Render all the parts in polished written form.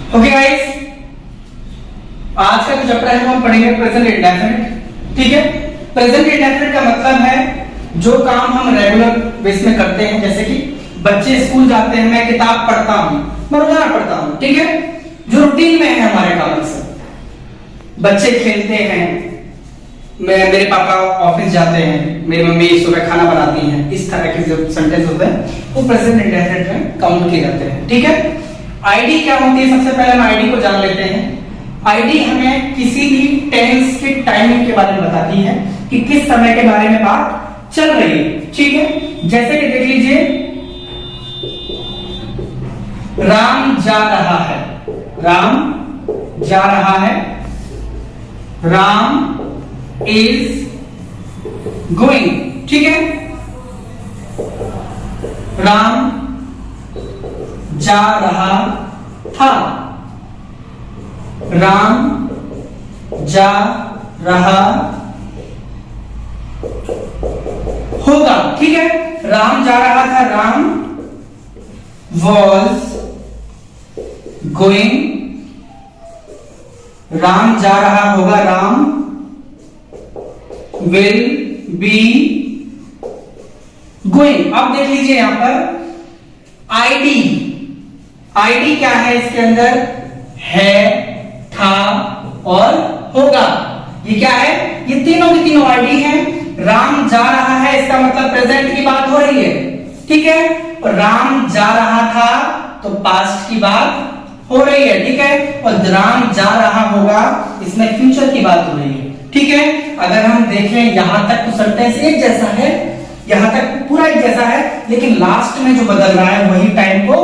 Okay guys, आज का जो चैप्टर है वो हम पढ़ेंगे प्रेजेंट इंडेफिनिट। ठीक है, प्रेजेंट इंडेफिनिट का मतलब है जो काम हम रेगुलर बेस में करते हैं, जैसे कि बच्चे स्कूल जाते हैं, मैं किताब पढ़ता हूं, मैं रोजाना पढ़ता हूं। ठीक है, जो रूटीन में है हमारे काम से। बच्चे खेलते हैं, मेरे पापा ऑफिस जाते हैं, मेरी मम्मी सुबह खाना बनाती हैं, इस तरह के जो सेंटेंस होते हैं वो प्रेजेंट इंडेफिनिट में काउंट किए जाते हैं। ठीक है, आईडी क्या होती है? सबसे पहले हम आईडी को जान लेते हैं। आईडी हमें किसी भी टेंस की टाइमिंग के बारे में बताती है कि किस समय के बारे में बात चल रही है। ठीक है, जैसे कि देख लीजिए, राम जा रहा है, राम जा रहा है, राम इज गोइंग। ठीक है, राम जा रहा था, राम जा रहा होगा। ठीक है, राम जा रहा था, राम वॉज गोइंग, राम जा रहा होगा, राम विल बी गोइंग। अब देख लीजिए यहां पर आईडी, आईडी क्या है? इसके अंदर है, था और होगा। ये क्या है? ये तीनों की तीनों आईडी है। राम जा रहा है, इसका मतलब प्रेजेंट की बात हो रही है। ठीक है, और राम जा रहा था तो पास्ट की बात हो रही है। ठीक है, और राम जा रहा होगा, इसमें फ्यूचर की बात हो रही है। ठीक है, अगर हम देखें यहां तक तो सेंटेंस एक जैसा है, यहां तक पूरा एक जैसा है, लेकिन लास्ट में जो बदल रहा है वही टाइम को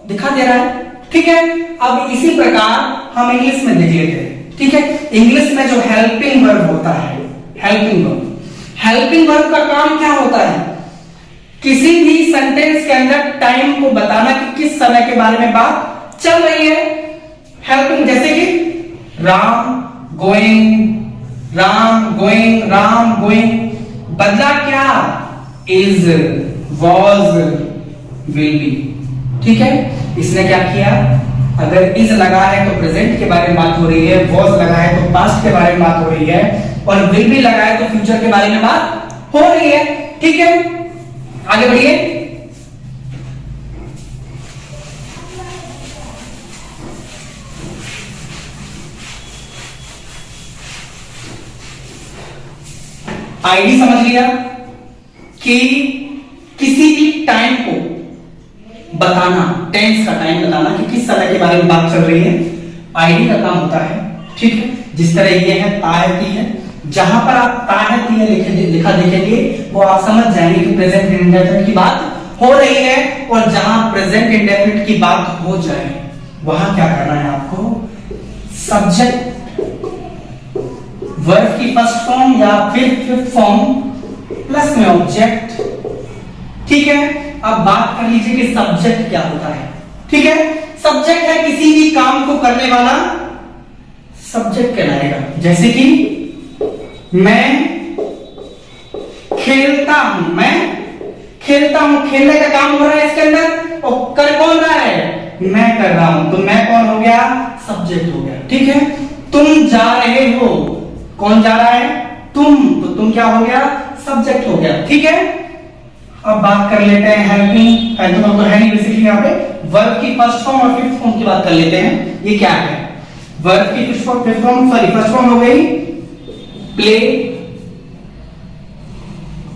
दिखा दे रहा है। ठीक है, अब इसी प्रकार हम इंग्लिश में देख लेते हैं। ठीक है, इंग्लिश में जो हेल्पिंग वर्ब होता है, हेल्पिंग वर्ब, हेल्पिंग वर्ब का काम क्या होता है? किसी भी सेंटेंस के अंदर टाइम को बताना कि किस समय के बारे में बात चल रही है। हेल्पिंग, जैसे कि Ram going, Ram going, Ram going, बदला क्या? Is, was, will be. ठीक है, इसने क्या किया? अगर इज लगा है तो प्रेजेंट के बारे में बात हो रही है, वॉज लगा है तो पास्ट के बारे में बात हो रही है, और विल बी लगा है तो फ्यूचर के बारे में बात हो रही है। ठीक है, आगे बढ़िए। आईडी समझ लिया कि किसी भी टाइम को बताना, टेंस का टाइम बताना कि किस समय के बारे में बात चल रही है, आईडी का काम होता है। ठीक है, जिस तरह ये है तायती है, जहां पर आप तायती है लिखा देखेंगे वो आप समझ जाएंगे कि प्रेजेंट इंडेफिनिट की बात हो रही है, और जहां प्रेजेंट इंडेफिनिट की बात हो जाए वहां क्या करना है आपको? सब्जेक्ट वर्ब की फर्स्ट फॉर्म या फिर फिफ्थ फॉर्म प्लस में ऑब्जेक्ट। ठीक है, अब बात कर लीजिए कि सब्जेक्ट क्या होता है। ठीक है, सब्जेक्ट है किसी भी काम को करने वाला, सब्जेक्ट कहलाएगा। जैसे कि मैं खेलता हूं, मैं खेलता हूं, खेलने का काम हो रहा है इसके अंदर, और कर कौन रहा है? मैं कर रहा हूं, तो मैं कौन हो गया? सब्जेक्ट हो गया। ठीक है, तुम जा रहे हो, कौन जा रहा है? तुम, तो तुम क्या हो गया? सब्जेक्ट हो गया। ठीक है, अब बात कर लेते हैं हेल्पिंग, हेल्पिंग तो है नहीं बेसिकली, यहाँ पे वर्ब की फर्स्ट फॉर्म और फिफ्थ फॉर्म की बात कर लेते हैं। ये क्या है? वर्ब की फर्स्ट फॉर्म, फर्स्ट फॉर्म हो गई प्ले,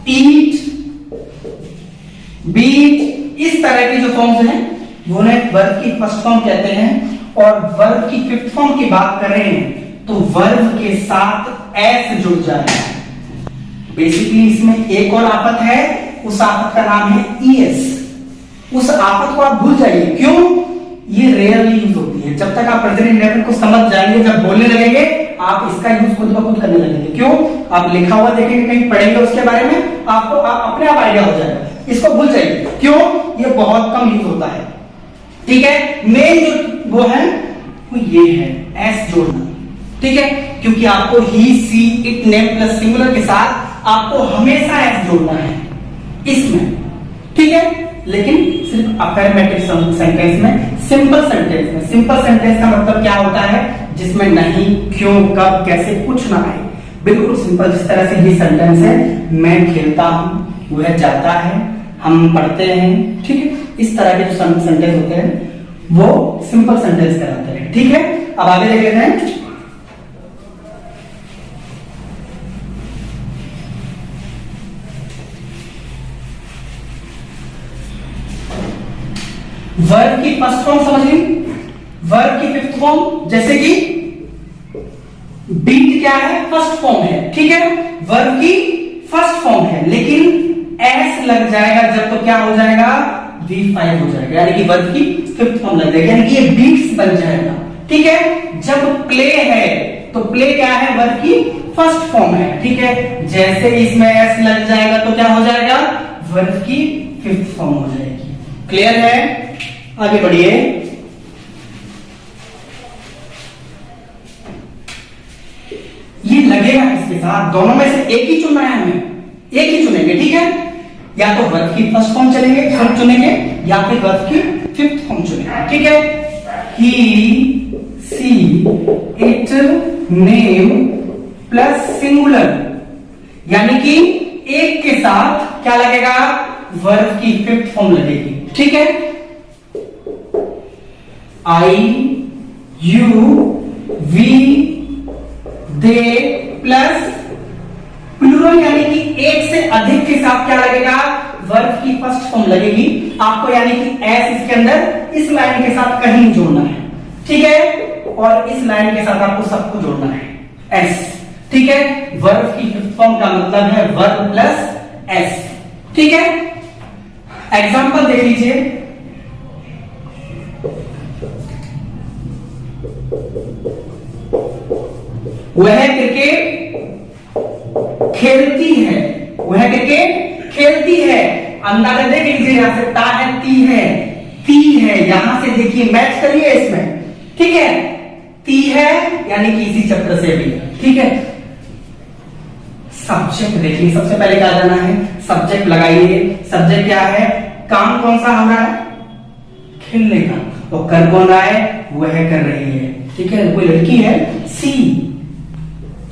ईट, बीट, इस तरह की जो फॉर्म्स हैं वो वर्ब की फर्स्ट फॉर्म कहते हैं। और वर्ब की फिफ्थ फॉर्म की बात करें तो वर्ब के साथ एस जुड़ जाए। बेसिकली इसमें एक और आफत है, उस आफत का नाम है ईएस। उस आफत को आप भूल जाइए। क्यों? ये रेयरली यूज होती है। जब तक आप प्रेजेंट इंडेफिनिट को समझ जाएंगे, जब बोलने लगेंगे आप इसका यूज खुद ब खुद करने लगेंगे। क्यों? आप लिखा हुआ देखेंगे, कहीं पढ़ेंगे उसके बारे में, आपको अपने आप आइडिया हो जाएगा। इसको भूल जाइए। क्यों? ये बहुत कम यूज होता है। ठीक है, मेन जो वो है वो ये है एस जोड़ना। ठीक है, क्योंकि आपको ही, she, it, name plus singular के साथ आपको हमेशा एस जोड़ना है इसमें। ठीक है, लेकिन सिर्फ अफर्मेटिव सेंटेंस में, सिंपल सेंटेंस में। सिंपल सेंटेंस का मतलब क्या होता है? जिसमें नहीं, क्यों, कब, कैसे कुछ ना आए, बिल्कुल सिंपल। जिस तरह से ये सेंटेंस है, मैं खेलता हूं, वह जाता है, हम पढ़ते हैं, ठीक है। इस तरह के जो सेंटेंस होते हैं वो सिंपल सेंटेंस कहलाते हैं, ठीक है। अब आगे देख लेते हैं। वर्ब की फर्स्ट फॉर्म समझ ली, वर्ब की फिफ्थ फॉर्म, जैसे कि बीट क्या है? फर्स्ट फॉर्म है, ठीक है। वर्ब की फर्स्ट फॉर्म है, लेकिन एस लग जाएगा जब तो क्या हो जाएगा? V5 हो जाएगा, यानी कि वर्ब की फिफ्थ फॉर्म लग जाएगा, यानी कि ये बीट्स बन जाएगा, ठीक है। जब प्ले है तो प्ले क्या है? वर्ब की फर्स्ट फॉर्म है, ठीक है। जैसे इसमें एस लग जाएगा तो क्या हो जाएगा? वर्ब की फिफ्थ फॉर्म हो जाएगी। क्लियर है? आगे बढ़िए। ये लगेगा किसके साथ? दोनों में से एक ही चुनना है हमें, एक ही चुनेंगे, ठीक है। या तो वर्ब की फर्स्ट फॉर्म चलेंगे, फर्स्ट चुनेंगे, या फिर वर्ब की फिफ्थ फॉर्म चुनेंगे, ठीक है। He, she, it, name plus singular, यानी कि एक के साथ क्या लगेगा? वर्ब की फिफ्थ फॉर्म लगेगी, ठीक है। I, you, we, they plus plural, यानी कि एक से अधिक के साथ क्या लगेगा? वर्ब की फर्स्ट फॉर्म लगेगी आपको, यानी कि एस इसके अंदर इस लाइन के साथ कहीं जोड़ना है, ठीक है। और इस लाइन के साथ आपको सबको जोड़ना है, एस, ठीक है। वर्ब की फिफ्थ फॉर्म का मतलब है वर्ब प्लस एस, ठीक है। एग्जांपल देख लीजिए। वह क्रिकेट खेलती है, वह क्रिकेट खेलती है। अंदाजा देख लीजिए, यहां से ता है, ती है, यहां से देखिए मैच करिए इसमें, ठीक है। ती है यानी कि इसी चैप्टर से भी, ठीक है। सब्जेक्ट देखिए, सबसे पहले क्या जाना है? सब्जेक्ट लगाइए। सब्जेक्ट क्या है? काम कौन सा हो रहा है? खेलने का। तो कर कौन रहा है? वह कर रही है, ठीक है। कोई लड़की है, सी,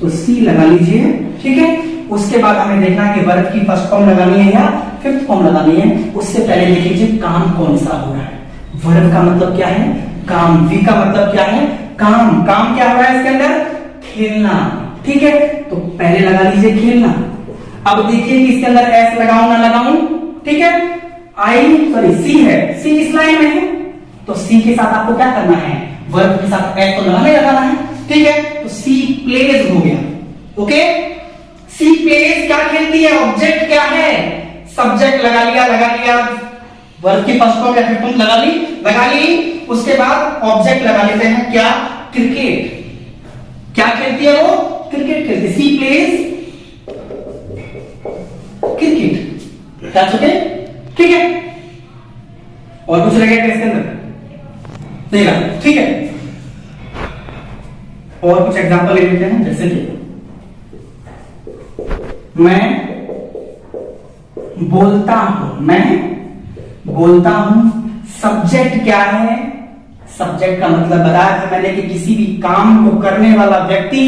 तो सी लगा लीजिए, ठीक है। उसके बाद हमें देखना है कि वर्ब की फर्स्ट फॉर्म लगानी है या फिफ्थ फॉर्म लगानी है। उससे पहले देख लीजिए काम कौन सा हो रहा है। वर्ब का मतलब क्या है? काम। वी का मतलब क्या है? काम। काम क्या हो रहा है इसके अंदर? खेलना, ठीक है। तो पहले लगा लीजिए खेलना। अब देखिए कि इसके अंदर एस लगाऊं ना लगाऊं, ठीक है। सी है, सी इस लाइन में है, तो सी के साथ आपको क्या करना है? वर्ब के साथ एस तो लगाना है, ठीक है। तो सी प्लेज हो गया, ओके। सी प्लेज क्या खेलती है? ऑब्जेक्ट क्या है? सब्जेक्ट लगा लिया। वर्ब की फर्स्ट फॉर्म या फिफ्थ फॉर्म लगा ली। उसके बाद ऑब्जेक्ट लगा लेते हैं, क्या? क्रिकेट। क्या खेलती है वो? क्रिकेट खेलती है। सी प्लेज क्रिकेट, दैट्स ओके, ठीक है। और कुछ लगेगा इसके अंदर? नहीं लगा, ठीक है। और कुछ एग्जांपल ले लेते हैं, जैसे कि मैं बोलता हूं। सब्जेक्ट क्या है? सब्जेक्ट का मतलब बताया था मैंने कि किसी भी काम को करने वाला व्यक्ति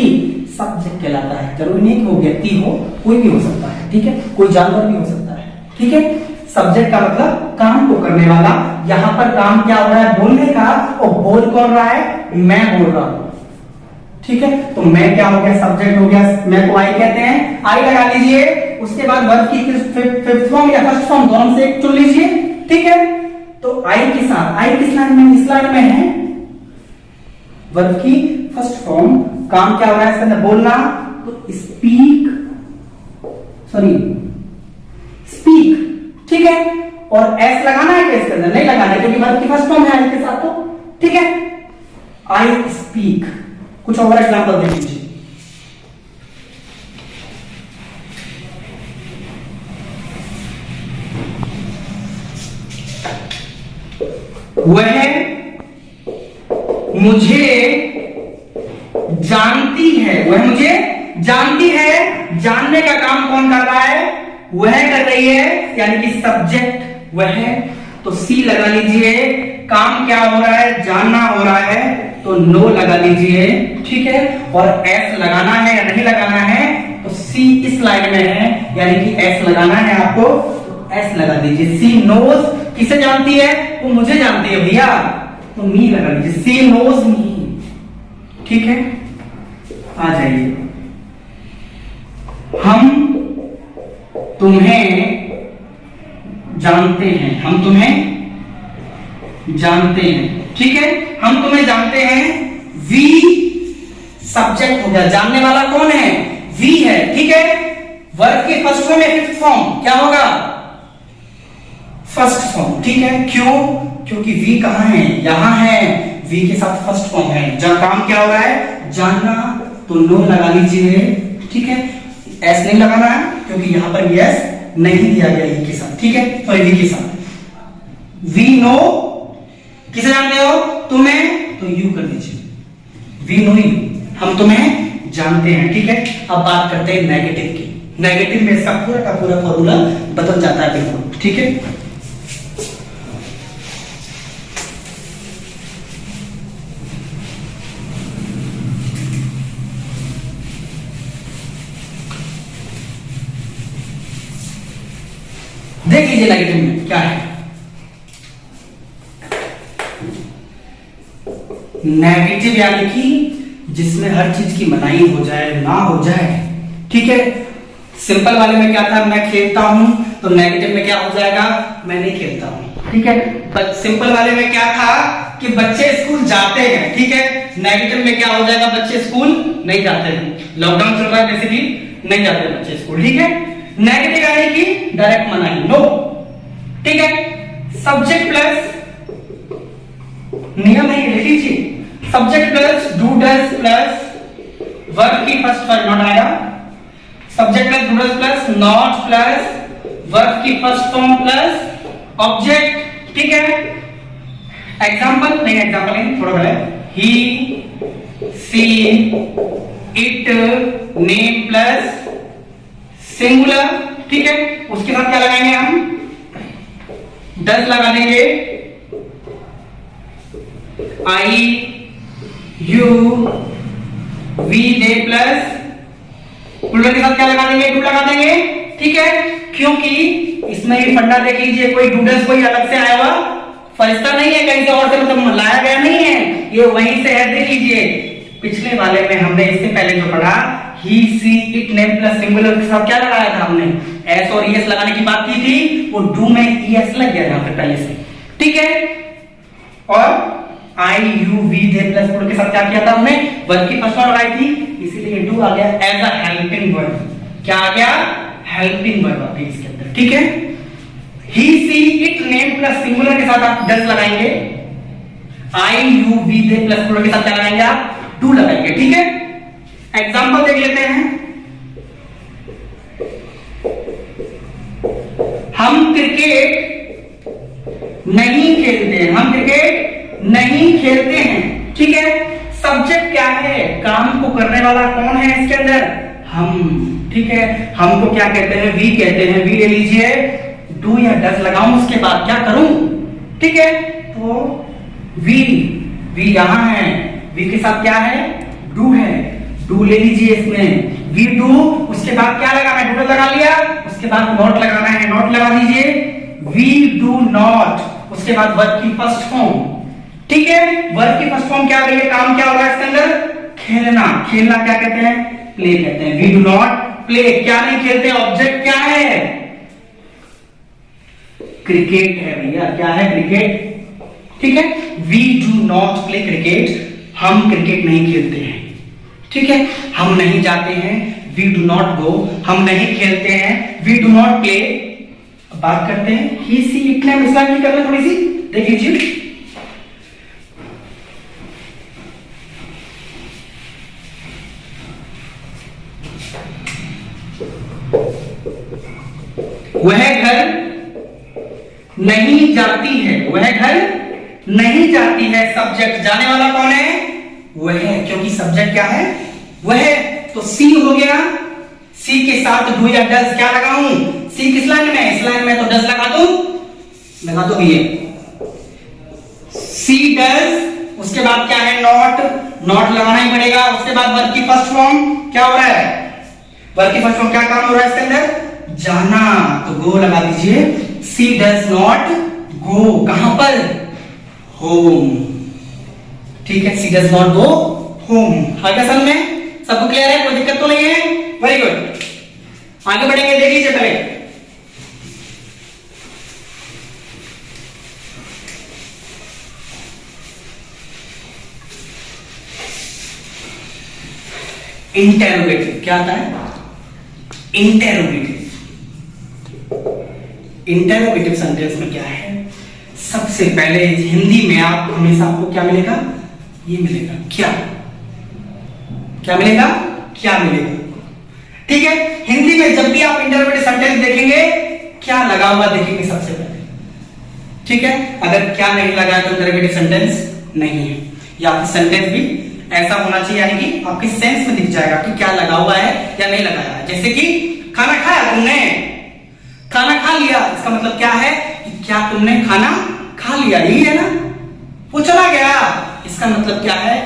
सब्जेक्ट कहलाता है। जरूरी नहीं कि वो व्यक्ति हो, कोई भी हो सकता है, ठीक है। कोई जानवर भी हो सकता है, ठीक है। सब्जेक्ट का मतलब काम को करने वाला। यहां पर काम क्या हो रहा है? बोलने का। और बोल कौन रहा है? मैं बोल रहा हूं, ठीक है। तो मैं क्या हो गया? सब्जेक्ट हो गया। मैं को आई कहते हैं, आई लगा लीजिए। उसके बाद वर्ब की फिफ्थ फॉर्म या फर्स्ट फॉर्म दोनों से एक चुन लीजिए, ठीक है। तो आई के साथ, आई किस लाइन में? इस लाइन में है। वर्ब की फर्स्ट फॉर्म, काम क्या हो रहा है इसके अंदर? बोलना। तो स्पीक, ठीक है। और एस लगाना है क्या इसके अंदर? नहीं लगाना है, क्योंकि वर्ब की फर्स्ट फॉर्म है आई के साथ, तो ठीक है। I speak. कुछ और एग्जांपल देख लीजिए। वह मुझे जानती है, वह मुझे जानती है। जानने का काम कौन कर रहा है? वह कर रही है, यानी कि सब्जेक्ट वह तो सी लगा लीजिए। काम क्या हो रहा है, जानना हो रहा है, तो नो लगा लीजिए, ठीक है। और एस लगाना है या नहीं लगाना है, तो सी इस लाइन में है, यानी कि एस लगाना है आपको, एस लगा दीजिए। सी नोज किसे जानती है, वो मुझे जानती है भैया, तो मी लगा लीजिए। सी नोज मी, ठीक है। आ जाइए, हम तुम्हें जानते हैं, हम तुम्हें जानते हैं, ठीक है। हम तुम्हें जानते हैं, वी सब्जेक्ट हो गया, जानने वाला कौन है, वी है, ठीक है। वर्ब के फर्स्ट फॉर्म या फिफ्थ फॉर्म क्या होगा, फर्स्ट फॉर्म, ठीक है। क्यों, क्योंकि वी कहां है, यहां है, वी के साथ फर्स्ट फॉर्म है। जब काम क्या हो रहा है, जानना, तो नो लगा लीजिए, ठीक है। एस नहीं लगाना है क्योंकि यहां पर एस नहीं दिया गया ई के साथ, ठीक है, सॉरी वी के साथ। वी नो किसे जानते हो, तुम्हें, तो यू कर दीजिए, वी नो यू, हम तुम्हें जानते हैं, ठीक है। अब बात करते हैं नेगेटिव की। नेगेटिव में इसका पूरा का पूरा फॉर्मूला बदल जाता है बिल्कुल, ठीक है। देख लीजिए नेगेटिव में क्या है। नेगेटिव यानी कि जिसमें हर चीज की मनाही हो जाए, ना हो जाए, ठीक है। सिंपल वाले में क्या था, मैं खेलता हूं, तो नेगेटिव में क्या हो जाएगा, मैं नहीं खेलता हूं, ठीक है। सिंपल वाले में क्या था कि बच्चे स्कूल जाते हैं, ठीक है। नेगेटिव में क्या हो जाएगा, बच्चे स्कूल नहीं जाते हैं, लॉकडाउन चल रहा है बेसिकली, नहीं जाते बच्चे स्कूल, ठीक है। नेगेटिव यानी कि डायरेक्ट मनाही, नो, ठीक है। सब्जेक्ट प्लस नियम है, लिख लीजिए, subject plus do does plus verb की फर्स्ट फॉर्म नॉट आएगा, subject plus do does plus not plus verb की फर्स्ट फॉर्म प्लस ऑब्जेक्ट, ठीक है। एग्जांपल नहीं, थोड़ा पहले, he she it name plus singular, ठीक है। उसके साथ क्या लगाएंगे हम, डज लगा देंगे, I you we they plus plural के साथ क्या लगा देंगे, डू लगा देंगे, ठीक है। क्योंकि इसमें ये फंडा देख लीजिए, कोई डूडल्स कोई अलग से आया हुआ फरिश्ता नहीं है, कहीं से और से मतलब लाया गया नहीं है, ये वहीं से है। देख लीजिए पिछले वाले में हमने इससे पहले जो पढ़ा, he she it name plus singular के साथ क्या लगाया था हमने, एस और ईएस लगाने की बात की थी, वो डू में ईएस लग गया यहां पे पहले से, ठीक है। और I you we they plus plural के साथ क्या किया था हमने, वर्ब की फर्स्ट फॉर्म लगाई थी, इसीलिए डू आ गया एज अ हेल्पिंग वर्ब। क्या आ गया, हेल्पिंग वर्ब आ गई इसके अंदर, ठीक है। He she it name plus singular के साथ आप डज लगाएंगे, I you we they plus plural के साथ क्या लगाएंगे आप, डू लगाएंगे, ठीक है। एग्जांपल देख लेते हैं, हम क्रिकेट नहीं खेलते हैं, हम क्रिकेट नहीं खेलते हैं, ठीक है। सब्जेक्ट क्या है, काम को करने वाला कौन है इसके अंदर, हम, ठीक है। हमको क्या कहते हैं, वी कहते हैं, वी ले लीजिए, डू या डज लगाऊं उसके बाद क्या करूं, ठीक है। तो वी, वी यहां है, वी के साथ क्या है, डू है, डू ले लीजिए इसमें, वी डू, उसके बाद क्या लगाना है, डू लगा लिया, उसके बाद नॉट लगाना है, नॉट लगा दीजिए, वी डू नॉट, उसके बाद वर्ब की फर्स्ट फॉर्म, ठीक है। वर्ब की फर्स्ट फॉर्म क्या आ रही है, काम क्या हो रहा है इसके अंदर, खेलना, खेलना क्या कहते हैं, प्ले कहते हैं। वी डू नॉट प्ले, क्या नहीं खेलते, ऑब्जेक्ट क्या है, क्रिकेट है भैया, क्या है, क्रिकेट, ठीक है। We do not play cricket, हम क्रिकेट नहीं खेलते हैं, ठीक है। हम नहीं जाते हैं, वी डू नॉट गो, हम नहीं खेलते हैं, वी डू नॉट प्ले। बात करते हैं ही सी इट नेम, इसका की करना थोड़ी सी देख लीजिए, वह घर नहीं जाती है, वह घर नहीं जाती है, सब्जेक्ट जाने वाला कौन है, वह, क्योंकि सब्जेक्ट क्या है, वह, तो सी हो गया, सी के साथ डू या डज क्या लगाऊं, सी किस लाइन में, इस लाइन में, तो डज लगा दूं, लगा दो ये सी डज, उसके बाद क्या है नॉट, नॉट लगाना ही पड़ेगा। उसके बाद वर्ब की फर्स्ट फॉर्म क्या हो रहा है, वर्ब की फर्स्ट फॉर्म क्या काम हो रहा है इसके अंदर, जाना, तो गो लगा दीजिए। सी डज नॉट गो, कहां पर, होम, ठीक है, सी डज नॉट गो होम। आगे समझ में सबको क्लियर है, कोई दिक्कत तो नहीं है, वेरी गुड। आगे बढ़ेंगे, देख लीजिए पहले इंटेरोगेटिव क्या आता है, इंटेरोगेटिव। इंटेरोगेटिव सेंटेंस में क्या है, सबसे पहले हिंदी में आप हमेशा आपको क्या मिलेगा, ये मिलेगा क्या, क्या मिलेगा, क्या मिलेगा, ठीक है। हिंदी में जब भी आप इंटररोगेटिव सेंटेंस देखेंगे क्या लगा हुआ देखेंगे सबसे पहले, ठीक है। अगर क्या नहीं लगा है तो इंटररोगेटिव सेंटेंस नहीं है, या सेंटेंस भी ऐसा होना चाहिए यानी कि आपके सेंस में दिख जाएगा कि क्या लगा हुआ है या नहीं लगाया है। जैसे कि खाना खाया तुमने, खाना खा लिया, इसका मतलब क्या है कि क्या तुमने खाना खा लिया, यही है ना। वो चला गया, इसका मतलब क्या है,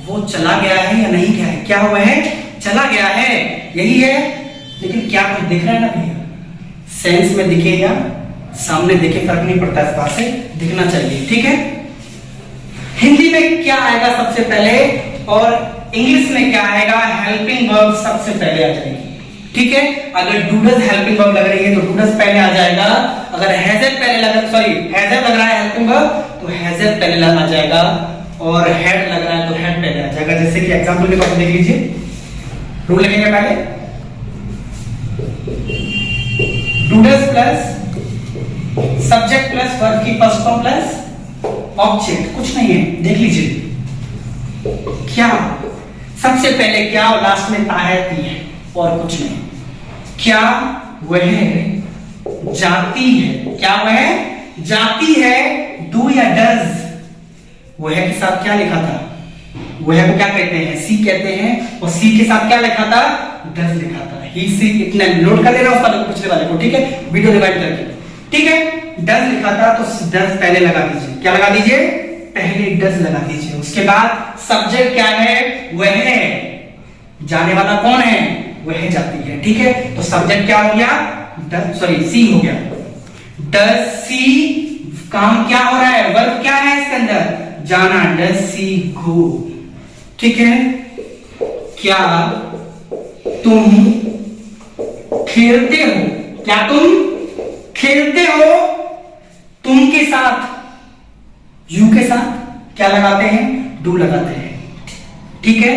वो चला गया है या नहीं गया है, क्या हुआ है, चला गया है, यही है। लेकिन क्या कुछ दिख रहा है ना भैया, सेंस में दिखे या सामने दिखे फर्क नहीं पड़ता, इस बात से दिखना चाहिए, ठीक है। हिंदी में क्या आएगा सबसे पहले और इंग्लिश में क्या आएगा, हेल्पिंग वर्ब सबसे पहले आ जाएगी, ठीक है। अगर डूडस हेल्पिंग वर्ब लग रही है तो डूडस पहले आ जाएगा, अगर हैजर पहले लग हैजर लग रहा है हेल्पिंग वर्ब तो हैजर पहले आ जाएगा, और हेड लग रहा है तो हेड पहले आ जाएगा। जैसे कि एग्जांपल के तौर पर देख लीजिए, रूल लगेंगे पहले डूडस प्लस सब्जेक्ट प्लस वर्ब की फर्स्ट फॉर्म प्लस ऑब्जेक्ट, कुछ नहीं है, देख लीजिए क्या सबसे पहले क्या और लास्ट में ता है, ती है, और कुछ नहीं। क्या वह जाती है, क्या वह जाती है, डू या डज, वह के साथ क्या लिखा था, वह को क्या कहते हैं, सी कहते हैं, और सी के साथ क्या लिखा था, डज लिखा था। ही सी इतना नोट कर लेना उस वाले को, पिछले वाले को, ठीक है, वीडियो रिवाइंड करके, ठीक है। डज लिखा था तो डज पहले लगा दीजिए, क्या लगा दीजिए, पहले डज लगा दीजिए। उसके बाद सब्जेक्ट क्या है, वह है, जाने वाला कौन है, वह जाती है, ठीक है। तो सब्जेक्ट क्या हो गया, डज, सॉरी सी हो गया, डज सी, काम क्या हो रहा है, वर्ब क्या है इसके अंदर, जाना, डज सी गो, ठीक है। क्या तुम खेलते हो, क्या तुम खेलते हो, तुम के साथ, यू के साथ क्या लगाते हैं, डू लगाते हैं, ठीक है।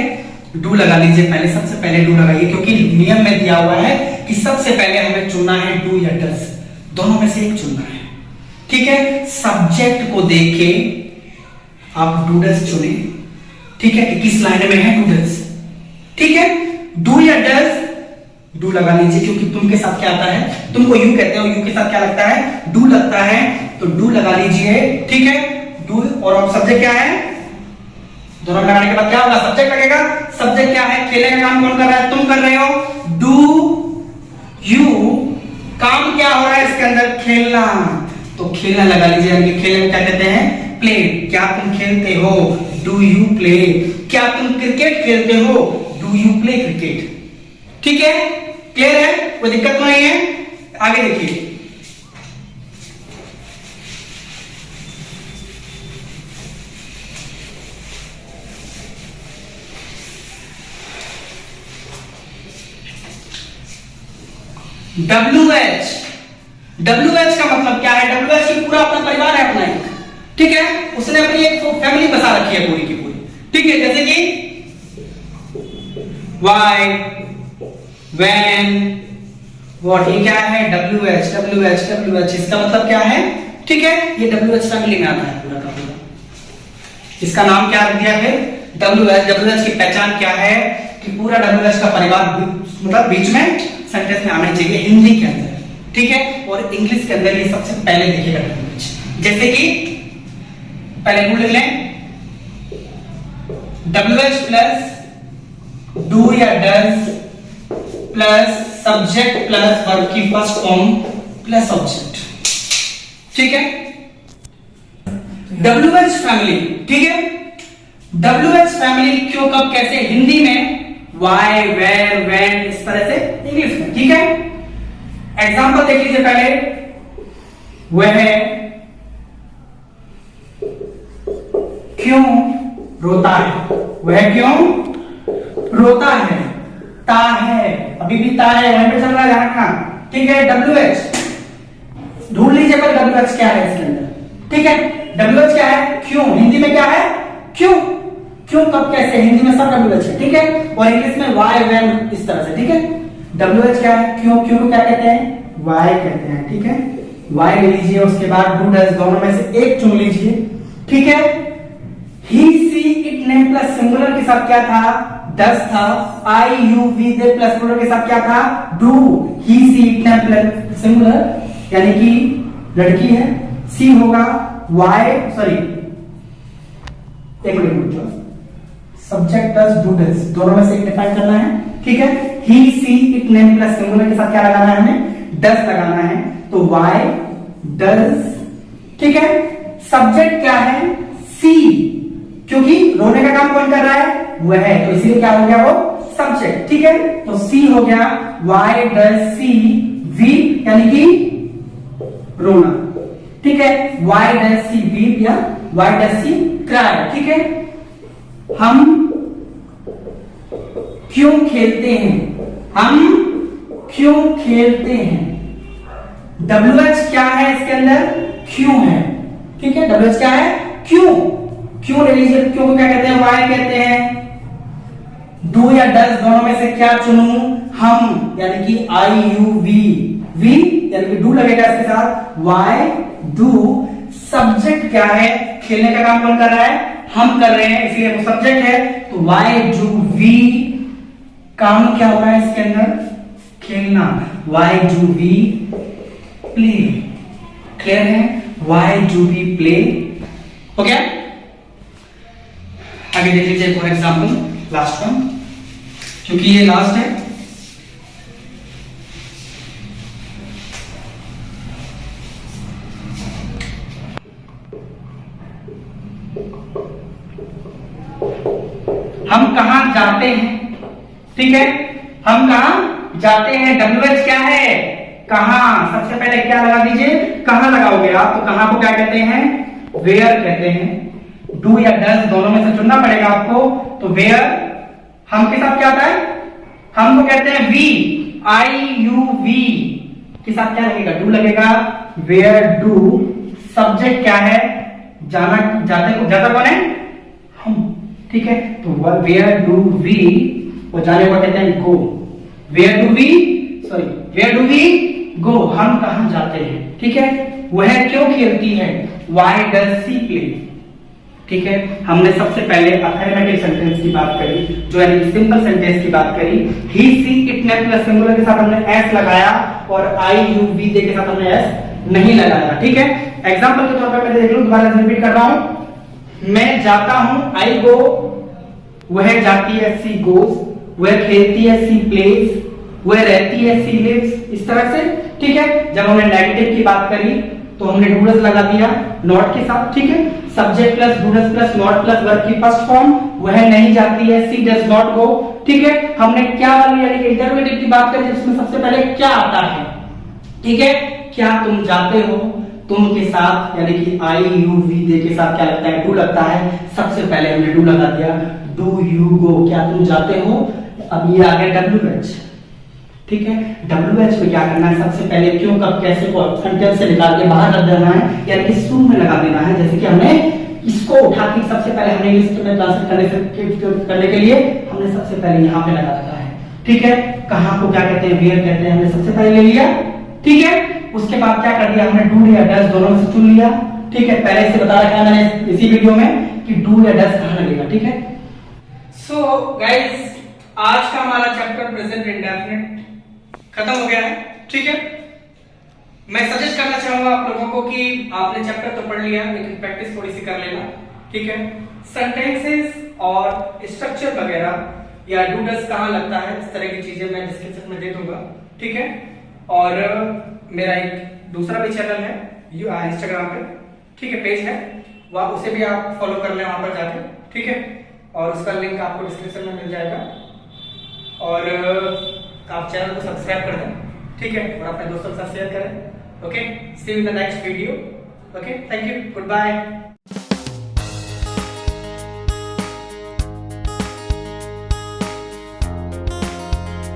डू लगा लीजिए पहले, सबसे पहले डू लगाइए, क्योंकि नियम में दिया हुआ है कि सबसे पहले हमें चुनना है डू या डज, दोनों में से एक चुनना है, ठीक है। सब्जेक्ट को देके आप डू डज चुने, ठीक है, कि किस लाइन में है डू डज, ठीक है। डू या डज, डू लगा लीजिए, क्योंकि तुम के साथ क्या आता है, तुमको यू कहते हो, यू के साथ क्या लगता है, डू लगता है, तो डू लगा लीजिए, ठीक है। डू और सब्जेक्ट क्या है, दोनों लगाने के बाद क्या होगा, सब्जेक्ट लगेगा। सब्जेक्ट क्या है, खेलने का काम कौन कर रहा है, तुम कर रहे हो, डू यू, काम क्या हो रहा है इसके अंदर, खेलना, तो खेलना लगा लीजिए, यानी खेलने को क्या कहते हैं, प्ले, क्या तुम खेलते हो, डू यू प्ले, क्या तुम क्रिकेट खेलते हो, डू यू प्ले क्रिकेट, ठीक है। क्लियर है, कोई दिक्कत तो नहीं है। आगे देखिए, WH, WH का मतलब क्या है, WH की पूरा अपना परिवार है अपना एक, ठीक है, उसने अपनी एक फैमिली बसा रखी है पूरी की पूरी, ठीक है। जैसे कि why, when, what, ये क्या है, WH, WH, WH, इसका मतलब क्या है, ठीक है, ये WH फैमिली में आता है पूरा का पूरा। इसका नाम क्या रख दिया है, WH। WH की पहचान क्या है कि पूरा WH का परिवार मतलब बीच में सेंटेंस में आना चाहिए हिंदी के अंदर, ठीक है। और इंग्लिश के अंदर ये सबसे पहले देखिएगा WH, जैसे कि पहले रूल लिख लें, WH प्लस डू या does plus subject plus verb की फर्स्ट फॉर्म प्लस ऑब्जेक्ट, ठीक है। WH फैमिली, ठीक है। WH फैमिली क्यों, कब, कैसे, हिंदी में वाई, वेर, व्हेन, इस तरह से इंग्लिश में, ठीक है। एग्जांपल देख लीजिए पहले, वह क्यों रोता है, वह क्यों रोता है, ता है, अभी भी ता है, वहीं पे चल रहा है, ध्यान रखना, ठीक है। WH ढूंढ लीजिए पर WH क्या है इसके अंदर, ठीक है। WH क्या है, क्यों, हिंदी में क्या है, क्यों, क्यों, कब, कैसे, हिंदी में सब WH है, ठीक है। और इंग्लिश में वाई, व्हेन, इस तरह से, ठीक है। WH क्या है, क्यों, क्यों को क्या कहते हैं, वाई कहते हैं, ठीक है। वाई ले लीजिए, उसके बाद डू डज, दोनों में से एक चुन लीजिए, ठीक है। He, she, it, name plus singular के साथ क्या था, डज था। I, you, we, they plus plural के साथ क्या था, do. He, she, it, name plus singular यानी कि लड़की है, सी होगा, वाई, सॉरी एक minute, subject does, do does, दोनों में से एक डिफाइन करना है, ठीक है। He, she, it, name plus singular के साथ क्या लगाना है, हमें डज लगाना है, तो वाई डज, ठीक है। सब्जेक्ट क्या है, सी, क्योंकि रोने का काम कौन कर रहा है, वह है, तो इसीलिए क्या हो गया, वो सब्जेक्ट, ठीक है। तो सी हो गया, वाई डज सी वीप, यानी कि रोना, ठीक है। वाई डज सी वीप या वाई डज सी क्राई, ठीक है। हम क्यों खेलते हैं, हम क्यों खेलते हैं। WH क्या है इसके अंदर, क्यों है, ठीक है। WH क्या है, क्यों, क्यों ले लीजिए, क्यों को क्या कहते हैं, वाई कहते हैं। डू या डज दोनों में से क्या चुनूं, हम, यानी कि आई, यू, वी, वी यानी कि डू लगेगा इसके साथ, वाई डू। सब्जेक्ट क्या है, खेलने का काम कौन कर रहा है, हम कर रहे हैं, इसलिए वो सब्जेक्ट है, तो वाई डू वी, काम क्या हो रहा है इसके अंदर, खेलना, why do we play, clear है, वाई डू वी प्ले, हो गया। आगे देख लीजिए एक और एग्जाम्पल, लास्ट वन, क्योंकि ये लास्ट है। हम कहां जाते हैं, ठीक है, हम कहां जाते हैं। WH क्या है, कहां, सबसे पहले क्या लगा दीजिए, कहां लगाओगे आप, तो कहां को क्या कहते हैं, वेयर कहते हैं। डू या डज दोनों में से चुनना पड़ेगा आपको, तो वेयर, हम के साथ क्या आता है, हम को कहते हैं वी, आई, यू, वी के साथ क्या लगेगा, डू लगेगा, वेयर डू। सब्जेक्ट क्या है, जाना, जाते को, जाता कौन है, हम, ठीक है। तो वेयर डू वी, वो जाने को कहते हैं go, where do we, sorry where do we go, हम कहां जाते हैं, ठीक है। वह क्यों खेलती है, वाई डज सी प्ले, ठीक है। हमने सबसे पहले अफर्मेटिव सेंटेंस की बात करी, जो यानी सिंपल सेंटेंस की बात करी। ही, she, it, name plus singular के साथ हमने एस लगाया, और आई, यू, वी, दे के साथ हमने एस नहीं लगाया, ठीक है। एग्जांपल के तौर पर मैं देख लूं, दोबारा रिपीट कर रहा हूं। मैं जाता हूं, आई गो, वह जाती है, सी गोज, वह खेलती है, सी प्लेज, वह रहती है, सी लिव्स, इस तरह से, ठीक है। जब हमने नेगेटिव की बात करी तो हमने डूडस लगा दिया नॉट के साथ, ठीक है। Subject plus do does plus not plus verb की फर्स्ट फॉर्म, वह नहीं जाती है, सी डज नॉट गो, ठीक है। हमने क्या वाली यानी कि इंटरोगेटिव की बात करी, जिसमें सबसे पहले क्या आता है, ठीक है। क्या तुम जाते हो, तुम के साथ यानी कि आई, यू, वी, दे के साथ क्या लगता है, डू लगता है। सबसे पहले हमने डू लगा दिया, डू यू गो, क्या तुम जाते हो। अब ये आ गया WH, ठीक है। WH में क्या करना है, सबसे पहले क्यों, कब, कैसे को सेंटेंस से निकाल के बाहर रख देना है, यानी कि शुरू में लगा देना है। जैसे कि हमने इसको उठा के सबसे पहले हमने लिस्ट में ट्रांसलेट करने के लिए हमने सबसे पहले यहाँ पे लगा रखा है, ठीक है। कहां को क्या कहते हैं, वेयर कहते हैं, हमने सबसे पहले ले लिया, ठीक है। उसके बाद क्या कर दिया हमने, डू या डज दोनों में से चुन लिया, ठीक है। पहले से बता रखा है मैंने इसी वीडियो में कि डू या डज कहां लगेगा, ठीक है। सो गाइस, आज का हमारा चैप्टर प्रेजेंट इंडेफिनिट खत्म हो गया है, ठीक है। मैं सजेस्ट करना चाहूंगा आप लोगों को कि आपने चैप्टर तो पढ़ लिया, लेकिन प्रैक्टिस थोड़ी सी कर लेना, ठीक है। सेंटेंसेस और स्ट्रक्चर वगैरह या डू डज कहां लगता है, इस तरह की चीजें मैं डिस्क्रिप्शन में दे दूंगा, ठीक है। और मेरा एक दूसरा भी चैनल है इंस्टाग्राम पे, ठीक है, पेज है, वह उसे भी आप फॉलो कर लें वहां पर जाके, ठीक है। और उसका लिंक आपको डिस्क्रिप्शन में मिल जाएगा। और आप चैनल को सब्सक्राइब कर दें, ठीक है, और अपने दोस्तों के साथ शेयर करें। Okay, see you in the next video. Okay, thank you, good bye.